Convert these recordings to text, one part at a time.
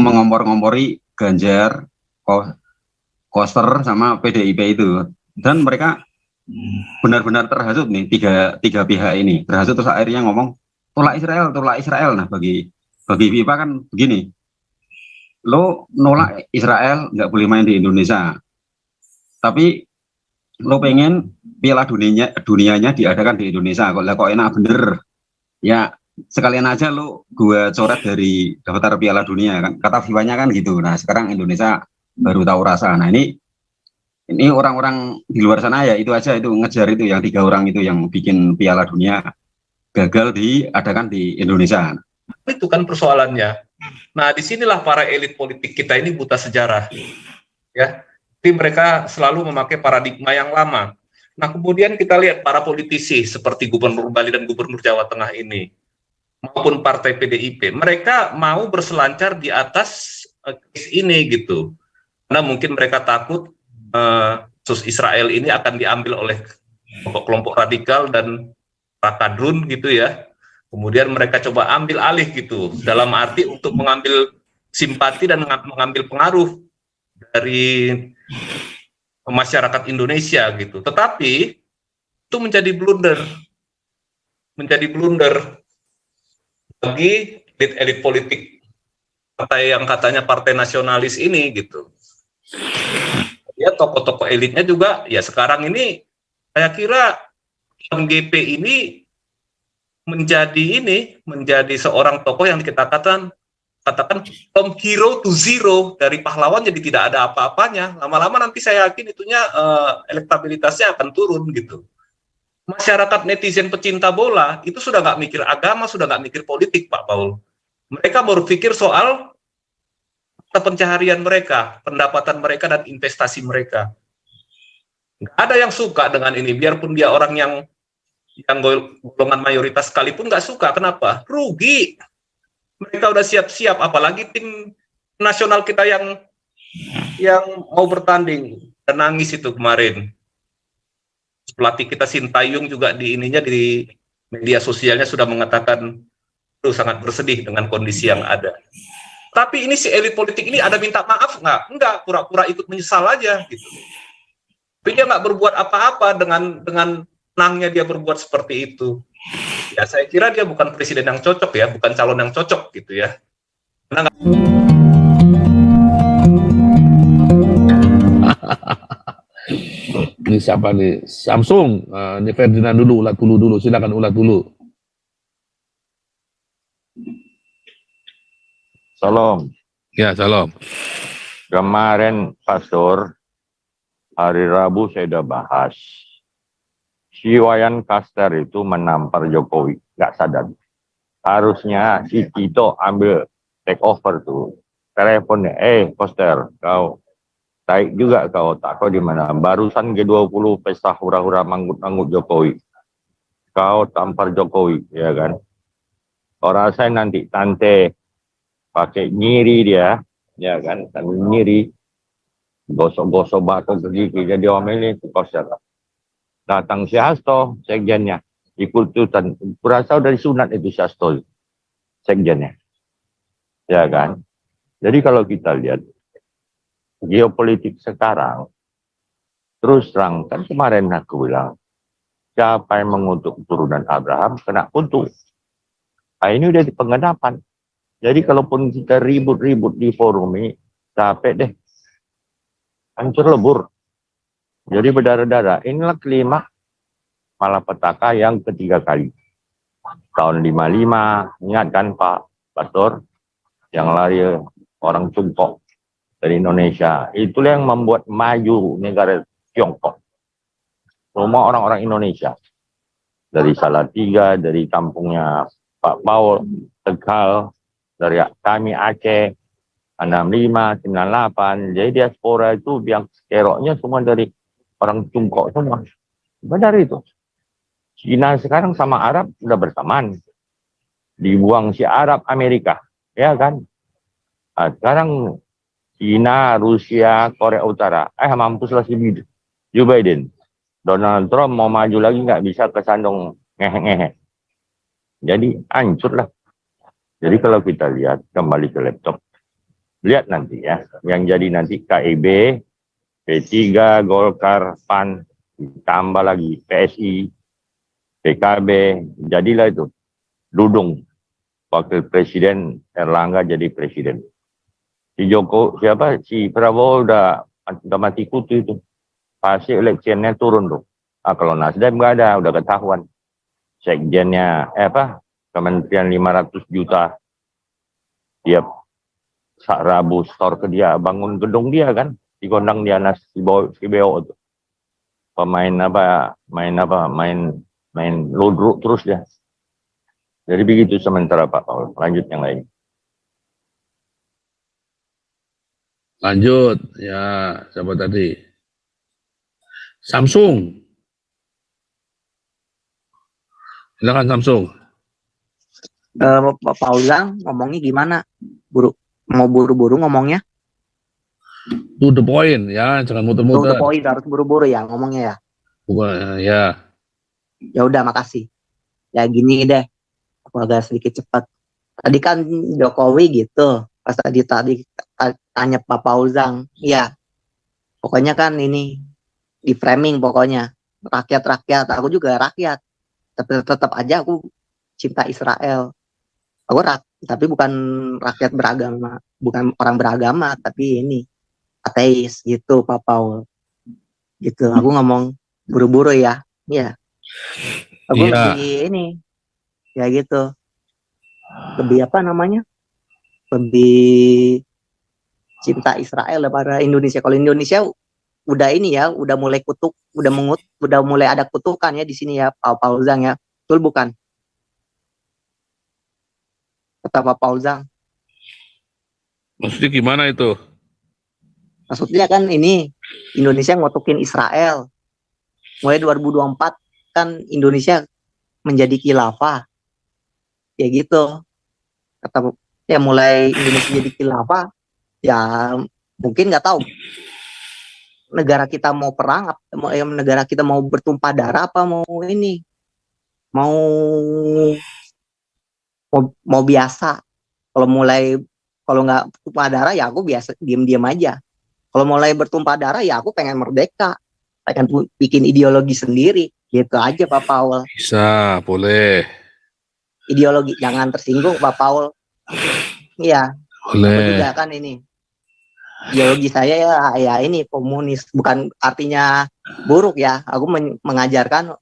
mengompor-ngompori Ganjar, Koster sama PDIP itu, dan mereka benar-benar terhasut nih tiga pihak ini terhasut, terus akhirnya ngomong tolak Israel. Nah bagi FIFA kan begini, lo nolak Israel nggak boleh main di Indonesia, tapi lo pengen Piala dunianya diadakan di Indonesia, kok enak bener ya, sekalian aja lo gue coret dari daftar Piala Dunia kan, kata FIFA-nya kan gitu. Nah sekarang Indonesia baru tahu rasa. Nah ini orang-orang di luar sana ya itu aja, itu ngejar itu yang 3 orang itu yang bikin Piala Dunia gagal diadakan di Indonesia. Itu kan persoalannya. Nah disinilah para elit politik kita ini buta sejarah, ya. Jadi mereka selalu memakai paradigma yang lama. Nah kemudian kita lihat para politisi seperti Gubernur Bali dan Gubernur Jawa Tengah ini, maupun partai PDIP, mereka mau berselancar di atas case ini gitu. Karena mungkin mereka takut kasus Israel ini akan diambil oleh kelompok radikal dan rakadrun gitu ya. Kemudian mereka coba ambil alih gitu, dalam arti untuk mengambil simpati dan mengambil pengaruh dari masyarakat Indonesia gitu. Tetapi itu menjadi blunder bagi elit politik partai yang katanya partai nasionalis ini gitu. Ya tokoh-tokoh elitnya juga ya sekarang ini saya kira MGP ini menjadi seorang tokoh yang kita katakan from hero to zero, dari pahlawan jadi tidak ada apa-apanya. Lama-lama nanti saya yakin itunya elektabilitasnya akan turun gitu. Masyarakat netizen pecinta bola itu sudah nggak mikir agama, sudah nggak mikir politik, Pak Paul. Mereka berpikir soal pencaharian mereka, pendapatan mereka, dan investasi mereka. Nggak ada yang suka dengan ini, biarpun dia orang yang golongan mayoritas sekalipun nggak suka. Kenapa? Rugi. Mereka udah siap-siap, apalagi tim nasional kita yang mau bertanding dan nangis itu kemarin. Pelatih kita Sintayong juga di media sosialnya sudah mengatakan itu sangat bersedih dengan kondisi yang ada. Tapi ini si elit politik ini ada minta maaf nggak? Enggak, pura-pura ikut menyesal aja gitu. Tapi dia nggak berbuat apa-apa dengan tenangnya dia berbuat seperti itu. Ya saya kira dia bukan presiden yang cocok ya, bukan calon yang cocok gitu ya. Karena Ini siapa nih? Samsung. Ini Ferdinand dulu, ulat dulu. Silakan ulat dulu. Salam. Ya, salam. Kemarin Pastor, hari Rabu saya udah bahas. Si Wayan Kaster itu menampar Jokowi, nggak sadar. Harusnya si Tito ambil take over tuh. Teleponnya, Koster, kau taik juga kau, tak kau di mana? Barusan G20 pesta hura-hura manggut-manggut Jokowi. Kau tampar Jokowi, ya kan? Orang saya nanti tante pakai nyiri dia, ya kan, sambil nyiri, gosok-gosok bako ke gigi, jadi omelin itu Koster. Datang si Hasto, sekjennya, ikut-ikutan, kurasa dari sunat itu si Hasto, sekjennya, ya kan. Jadi kalau kita lihat geopolitik sekarang, terus terang, kan kemarin aku bilang, siapa yang mengutuk turunan Abraham, kena kutuk. Nah, ini udah di penggenapan. Jadi kalaupun kita ribut-ribut di forum ini, capek deh. Hancur lebur. Jadi berdarah-darah. Inilah kelima malapetaka yang ketiga kali. Tahun 55, ingat kan Pak Pastor, yang lari orang Tiongkok dari Indonesia. Itulah yang membuat maju negara Tiongkok. Semua orang-orang Indonesia. Dari Salatiga, dari kampungnya Pak Paul, Tegal, dari kami Aceh, 65, 98. Jadi diaspora itu yang keroknya semua dari orang Tiongkok semua. Benar itu. Cina sekarang sama Arab sudah bersamaan. Dibuang si Arab Amerika, ya kan? Nah, sekarang Cina, Rusia, Korea Utara, mampuslah si Joe Biden. Donald Trump mau maju lagi nggak bisa kesandung ngehe-ngehe. Jadi hancurlah. Jadi kalau kita lihat kembali ke laptop, Lihat nanti ya, yang jadi nanti KIB, P3, Golkar, PAN, tambah lagi PSI, PKB, jadilah itu. Dudung, Wakil Presiden, Erlangga jadi Presiden. Si Prabowo udah mati kutu itu. Pasti electionnya turun tuh. Kalau Nasdem nggak ada, udah ketahuan. Sekjennya, Kementerian 500 juta. Tiap Rabu store ke dia, bangun gedung dia kan. Digondang dia si BO tuh. Main ludruk terus dia. Jadi begitu sementara Pak Paul. Lanjut yang lain. Lanjut, ya, siapa tadi? Samsung. Silakan Samsung. Pak Fauzan ngomongnya gimana? Mau buru-buru ngomongnya? To the point, ya, jangan To the muter-muter. point, harus buru-buru ya ngomongnya ya. Bukan, ya. Ya udah, makasih. Ya gini deh, aku agak sedikit cepat. Tadi kan Jokowi gitu, pas tadi tanya Pak Fauzan, ya pokoknya kan ini di framing pokoknya rakyat, aku juga rakyat, tapi tetap aja aku cinta Israel. Aku tapi bukan rakyat beragama, bukan orang beragama, tapi ini ateis gitu Pak Paul. Gitu, aku ngomong buru-buru ya. Iya. Aku lebih ini ya gitu. Lebih apa namanya? Lebih cinta Israel daripada Indonesia. Kalau Indonesia udah ini ya, udah mulai udah mulai ada kutukan ya di sini ya Pak Fauzan ya. Betul bukan? Kata Pak Fauzan. Maksudnya gimana itu? Maksudnya kan ini Indonesia ngotokin Israel. Mulai 2024 kan Indonesia menjadi khilafah. Ya gitu. Kata ya mulai Indonesia jadi khilafah, ya mungkin nggak tahu negara kita mau perang, negara kita mau bertumpah darah apa mau ini mau biasa. Kalau nggak bertumpah darah ya aku biasa diam-diam aja. Kalau mulai bertumpah darah ya aku pengen merdeka, pengen bikin ideologi sendiri, gitu aja Pak Paul. Bisa, boleh. Ideologi jangan tersinggung Pak Paul. Iya. Boleh. Aku juga kan ini ideologi saya ya ini komunis, bukan artinya buruk ya. Aku mengajarkan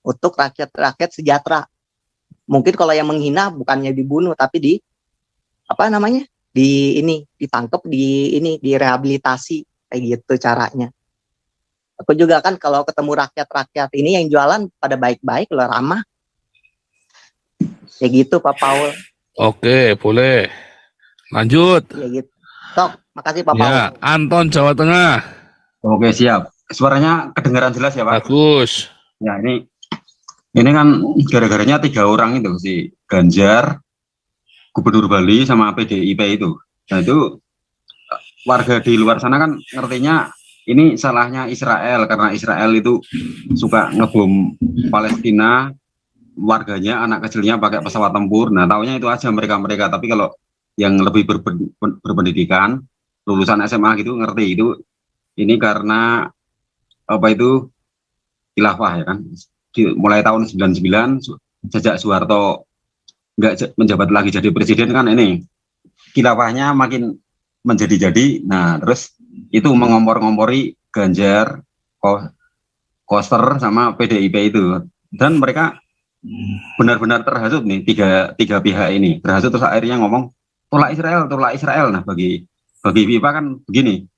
untuk rakyat sejahtera. Mungkin kalau yang menghina bukannya dibunuh tapi ditangkap, direhabilitasi kayak gitu caranya. Aku juga kan kalau ketemu rakyat ini yang jualan pada baik-baik loh, ramah. Kayak gitu Pak Paul. Oke, boleh. Lanjut. Ya gitu. Sok, makasih Pak Paul. Ya, Anton Jawa Tengah. Oke, siap. Suaranya kedengaran jelas ya Pak? Bagus. Ya, ini kan gara-garanya 3 orang itu, si Ganjar, Gubernur Bali, sama PDIP itu. Nah itu warga di luar sana kan ngertinya ini salahnya Israel, karena Israel itu suka ngebom Palestina, warganya, anak kecilnya pakai pesawat tempur. Nah taunya itu aja mereka. Tapi kalau yang lebih berpendidikan, lulusan SMA gitu, ngerti itu ini karena khilafah ya kan. Mulai tahun 99 sejak Soeharto nggak menjabat lagi jadi presiden kan ini khilafahnya makin menjadi-jadi. Nah terus itu mengompor-ngompori Ganjar, Koster sama PDIP itu, dan mereka benar-benar terhasut nih tiga pihak ini terhasut, terus akhirnya ngomong tolak Israel. Nah bagi FIFA kan begini,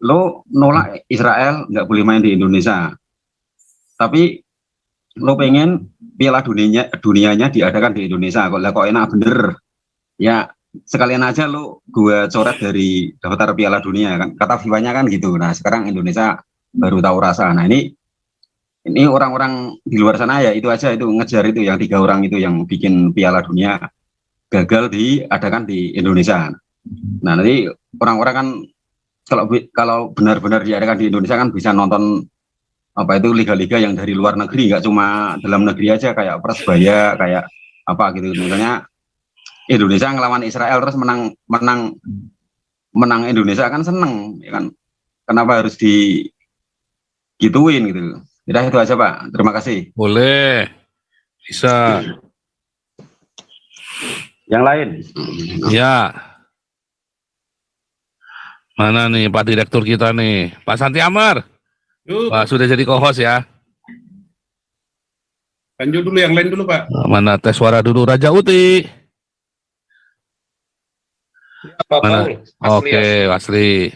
lo nolak Israel nggak boleh main di Indonesia, tapi lo pengen Piala dunianya diadakan di Indonesia, kok enak bener ya, sekalian aja lo gue coret dari daftar Piala Dunia kan, kata FIFA-nya kan gitu. Nah sekarang Indonesia baru tahu rasa. Nah ini orang-orang di luar sana ya itu aja, itu ngejar itu yang 3 orang itu yang bikin Piala Dunia gagal diadakan di Indonesia. Nah nanti orang-orang kan kalau benar-benar diadakan di Indonesia kan bisa nonton liga-liga yang dari luar negeri, nggak cuma dalam negeri aja, kayak Persebaya, kayak apa gitu. Misalnya Indonesia ngelawan Israel terus menang menang Indonesia kan seneng, ya kan? Kenapa harus digituin gitu? Udah itu aja Pak. Terima kasih. Boleh. Bisa. Yang lain? Ya. Mana nih Pak Direktur kita nih? Pak Santi Amar. Yuk, Pak sudah jadi co-host ya. lanjut dulu yang lain dulu, Pak. Mana tes suara dulu Raja Uti. Pak Mana? Paul, Asli, Oke, Asli. Asli.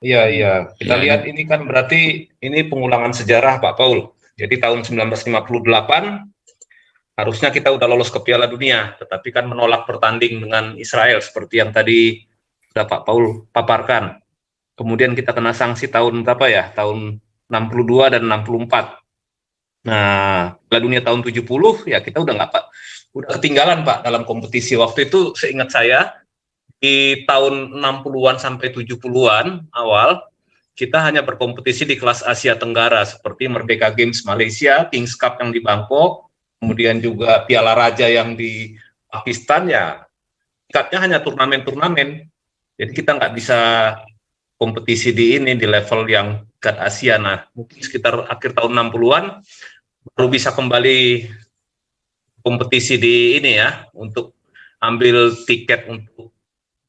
Iya, iya. Kita Ya, lihat ini kan berarti ini pengulangan sejarah Pak Paul. Jadi tahun 1958 harusnya kita udah lolos ke Piala Dunia, tetapi kan menolak bertanding dengan Israel seperti yang tadi sudah Pak Paul paparkan. Kemudian kita kena sanksi tahun berapa ya? Tahun 62 dan 64. Nah, Piala Dunia tahun 70 ya kita udah nggak Pak, udah ketinggalan Pak dalam kompetisi. Waktu itu seingat saya di tahun 60-an sampai 70-an awal kita hanya berkompetisi di kelas Asia Tenggara seperti Merdeka Games Malaysia, Kings Cup yang di Bangkok, kemudian juga Piala Raja yang di Pakistan, ya tingkatnya hanya turnamen-turnamen. Jadi kita nggak bisa kompetisi di level yang tingkat Asia. Nah, mungkin sekitar akhir tahun 60-an baru bisa kembali kompetisi di untuk ambil tiket untuk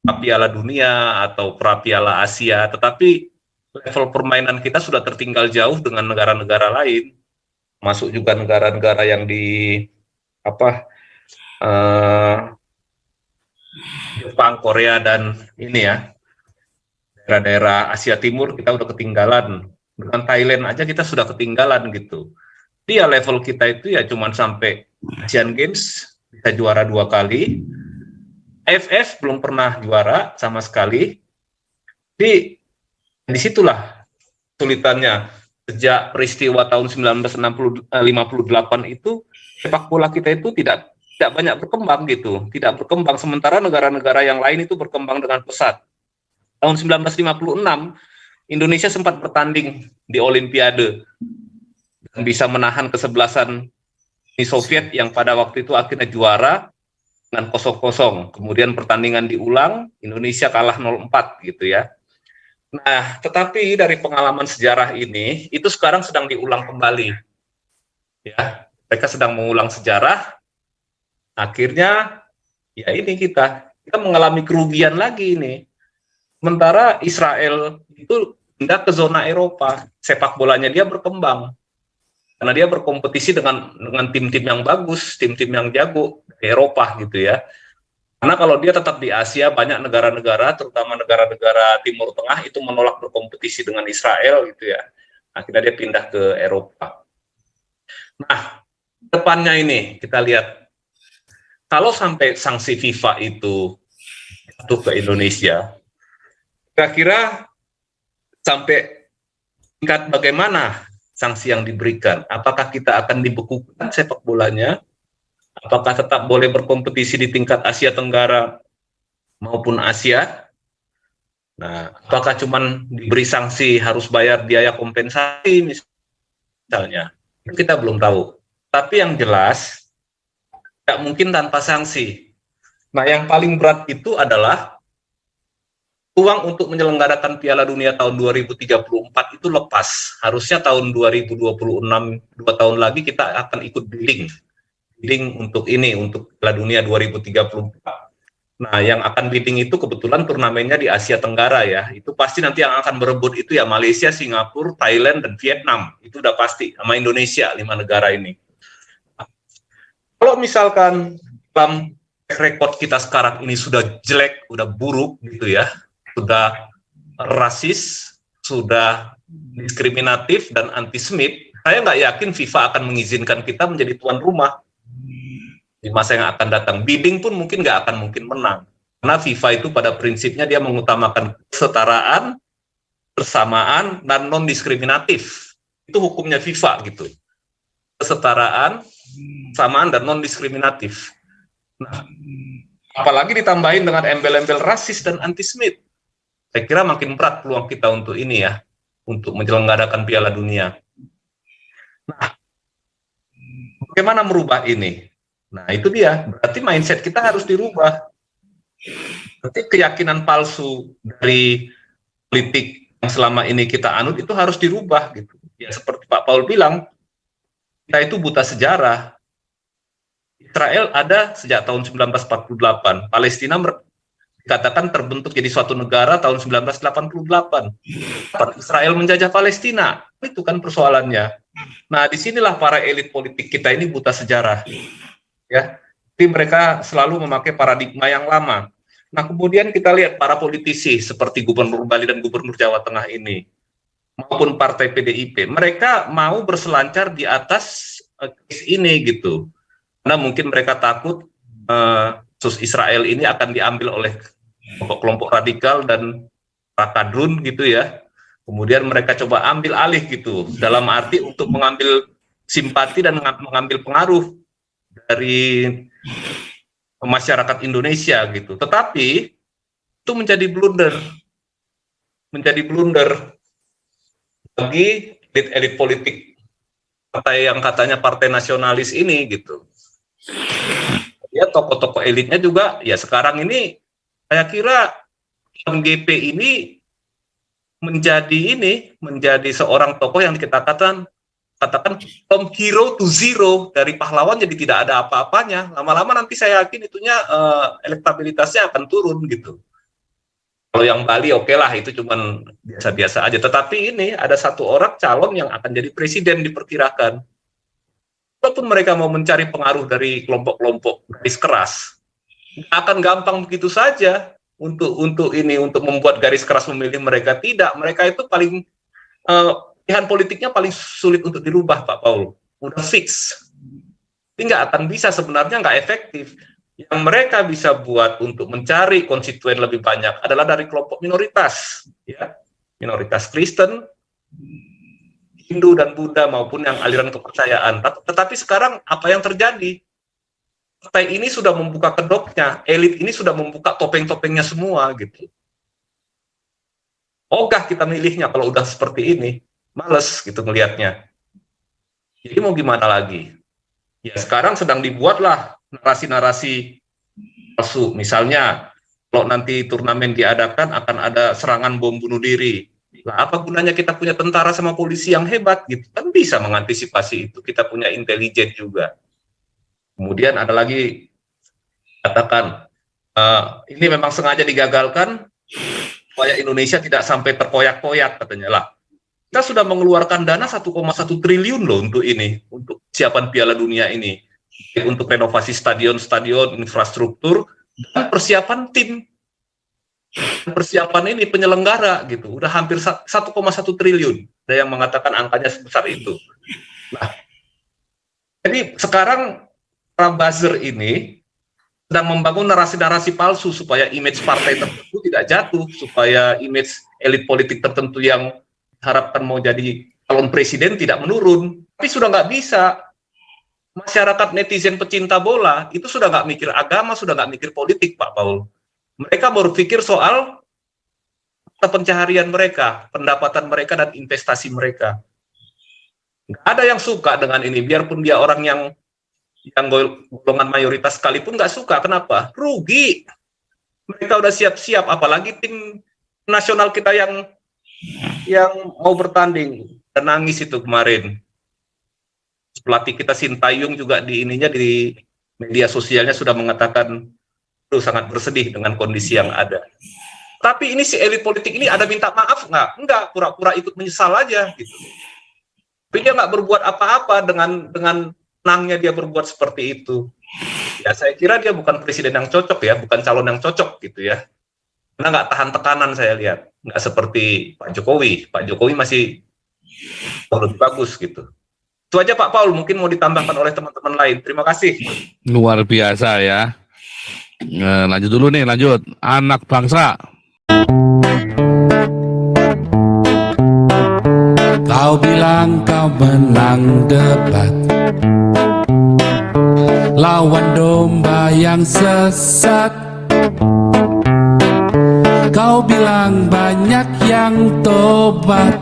Piala Dunia atau Piala Asia. Tetapi level permainan kita sudah tertinggal jauh dengan negara-negara lain. Masuk juga negara-negara yang di Jepang, Korea, dan daerah-daerah Asia Timur kita udah ketinggalan. Dengan Thailand aja kita sudah ketinggalan gitu. Dia level kita itu ya cuman sampai Asian Games bisa juara 2 kali. AFF belum pernah juara sama sekali. Disitulah kesulitannya. Sejak peristiwa tahun 1958 itu sepak bola kita itu tidak banyak berkembang gitu, tidak berkembang, sementara negara-negara yang lain itu berkembang dengan pesat. Tahun 1956 Indonesia sempat bertanding di Olimpiade dan bisa menahan kesebelasan Uni Soviet yang pada waktu itu akhirnya juara dengan 0-0. Kemudian pertandingan diulang, Indonesia kalah 0-4 gitu ya. Nah, tetapi dari pengalaman sejarah ini, itu sekarang sedang diulang kembali. Ya, mereka sedang mengulang sejarah. Akhirnya, ya ini kita mengalami kerugian lagi ini. Sementara Israel itu pindah ke zona Eropa, sepak bolanya dia berkembang. Karena dia berkompetisi dengan tim-tim yang bagus, tim-tim yang jago di Eropa gitu ya. Karena kalau dia tetap di Asia, banyak negara-negara, terutama negara-negara Timur Tengah itu menolak berkompetisi dengan Israel gitu ya. Akhirnya dia pindah ke Eropa. Nah, depannya ini kita lihat, kalau sampai sanksi FIFA itu jatuh ke Indonesia, kira-kira sampai tingkat bagaimana sanksi yang diberikan? Apakah kita akan dibekukan sepak bolanya? Apakah tetap boleh berkompetisi di tingkat Asia Tenggara maupun Asia? Nah, apakah cuman diberi sanksi harus bayar biaya kompensasi misalnya? Kita belum tahu. Tapi yang jelas, tidak mungkin tanpa sanksi. Nah, yang paling berat itu adalah uang untuk menyelenggarakan Piala Dunia tahun 2034 itu lepas. Harusnya tahun 2026, 2 tahun lagi kita akan ikut bidding untuk Piala Dunia 2034. Nah, yang akan bidding itu kebetulan turnamennya di Asia Tenggara ya. Itu pasti nanti yang akan berebut itu ya Malaysia, Singapura, Thailand, dan Vietnam. Itu udah pasti, sama Indonesia, 5 negara ini. Kalau misalkan dalam rekod kita sekarang ini sudah jelek, sudah buruk gitu ya, sudah rasis, sudah diskriminatif dan antisemit, saya nggak yakin FIFA akan mengizinkan kita menjadi tuan rumah di masa yang akan datang. Bidding pun mungkin nggak akan mungkin menang. Karena FIFA itu pada prinsipnya dia mengutamakan kesetaraan, persamaan, dan non-diskriminatif. Itu hukumnya FIFA gitu. Kesetaraan, persamaan, dan non-diskriminatif. Nah, apalagi ditambahin dengan embel-embel rasis dan antisemit. Saya kira makin berat peluang kita untuk ini ya, untuk menyelenggarakan Piala Dunia. Nah, bagaimana merubah ini? Nah, itu dia. Berarti mindset kita harus dirubah. Berarti keyakinan palsu dari politik yang selama ini kita anut itu harus dirubah gitu. Ya seperti Pak Paul bilang, kita itu buta sejarah. Israel ada sejak tahun 1948. Palestina dikatakan terbentuk jadi suatu negara tahun 1988. Israel menjajah Palestina. Itu kan persoalannya. Nah, disinilah para elit politik kita ini buta sejarah. Ya, jadi mereka selalu memakai paradigma yang lama. Nah, kemudian kita lihat para politisi seperti Gubernur Bali dan Gubernur Jawa Tengah ini, maupun partai PDIP, mereka mau berselancar di atas case ini gitu. Karena mungkin mereka takut kasus Israel ini akan diambil oleh kelompok-kelompok radikal dan rakadrun gitu ya. Kemudian mereka coba ambil alih gitu, dalam arti untuk mengambil simpati dan mengambil pengaruh dari masyarakat Indonesia gitu. Tetapi itu menjadi blunder bagi elit politik partai yang katanya partai nasionalis ini gitu. Ya tokoh-tokoh elitnya juga ya sekarang ini saya kira MGP ini menjadi seorang tokoh yang kita katakan from hero to zero, dari pahlawan jadi tidak ada apa-apanya. Lama-lama nanti saya yakin itunya elektabilitasnya akan turun gitu. Kalau yang Bali oke lah, itu cuman biasa-biasa aja. Tetapi ini ada satu orang calon yang akan jadi presiden diperkirakan. Walaupun mereka mau mencari pengaruh dari kelompok-kelompok garis keras, akan gampang begitu saja untuk membuat garis keras memilih mereka. Tidak, mereka itu paling pilihan politiknya paling sulit untuk dirubah, Pak Paul. Udah fix. Ini nggak akan bisa, sebenarnya nggak efektif. Yang mereka bisa buat untuk mencari konstituen lebih banyak adalah dari kelompok minoritas, ya, minoritas Kristen, Hindu dan Buddha maupun yang aliran kepercayaan. Tetapi sekarang apa yang terjadi? Partai ini sudah membuka kedoknya, elit ini sudah membuka topeng-topengnya semua gitu. Ogah kita milihnya kalau udah seperti ini. Males gitu ngelihatnya. Jadi mau gimana lagi? Ya sekarang sedang dibuatlah narasi-narasi palsu. Misalnya kalau nanti turnamen diadakan akan ada serangan bom bunuh diri. Nah, apa gunanya kita punya tentara sama polisi yang hebat gitu? Kan bisa mengantisipasi itu. Kita punya intelijen juga. Kemudian ada lagi katakan ini memang sengaja digagalkan supaya Indonesia tidak sampai terkoyak-koyak katanya lah. Kita sudah mengeluarkan dana 1,1 triliun loh untuk siapan Piala Dunia ini, untuk renovasi stadion-stadion, infrastruktur, dan persiapan tim. Persiapan ini penyelenggara gitu, udah hampir 1,1 triliun. Ada yang mengatakan angkanya sebesar itu. Nah, jadi sekarang para buzzer ini sedang membangun narasi-narasi palsu supaya image partai tertentu tidak jatuh, supaya image elit politik tertentu yang harapkan mau jadi calon presiden tidak menurun. Tapi sudah nggak bisa. Masyarakat netizen pecinta bola itu sudah nggak mikir agama, sudah nggak mikir politik, Pak Paul. Mereka berpikir soal pencaharian mereka, pendapatan mereka, dan investasi mereka. Nggak ada yang suka dengan ini, biarpun dia orang yang golongan mayoritas sekalipun nggak suka. Kenapa? Rugi. Mereka udah siap-siap, apalagi tim nasional kita yang mau bertanding dan nangis itu kemarin. Pelatih kita Sintayong juga di media sosialnya sudah mengatakan itu sangat bersedih dengan kondisi yang ada. Tapi ini si elit politik ini ada minta maaf nggak? Enggak, pura-pura ikut menyesal aja gitu. Tapi dia nggak berbuat apa-apa dengan senangnya dia berbuat seperti itu. Ya saya kira dia bukan presiden yang cocok ya, bukan calon yang cocok gitu ya. Karena nggak tahan tekanan saya lihat. Nggak seperti Pak Jokowi. Pak Jokowi masih lebih bagus gitu. Itu aja Pak Paul, mungkin mau ditambahkan oleh teman-teman lain. Terima kasih. Luar biasa ya. Lanjut dulu nih, lanjut. Anak bangsa. Kau bilang kau menang debat, lawan domba yang sesat. Kau bilang banyak yang tobat,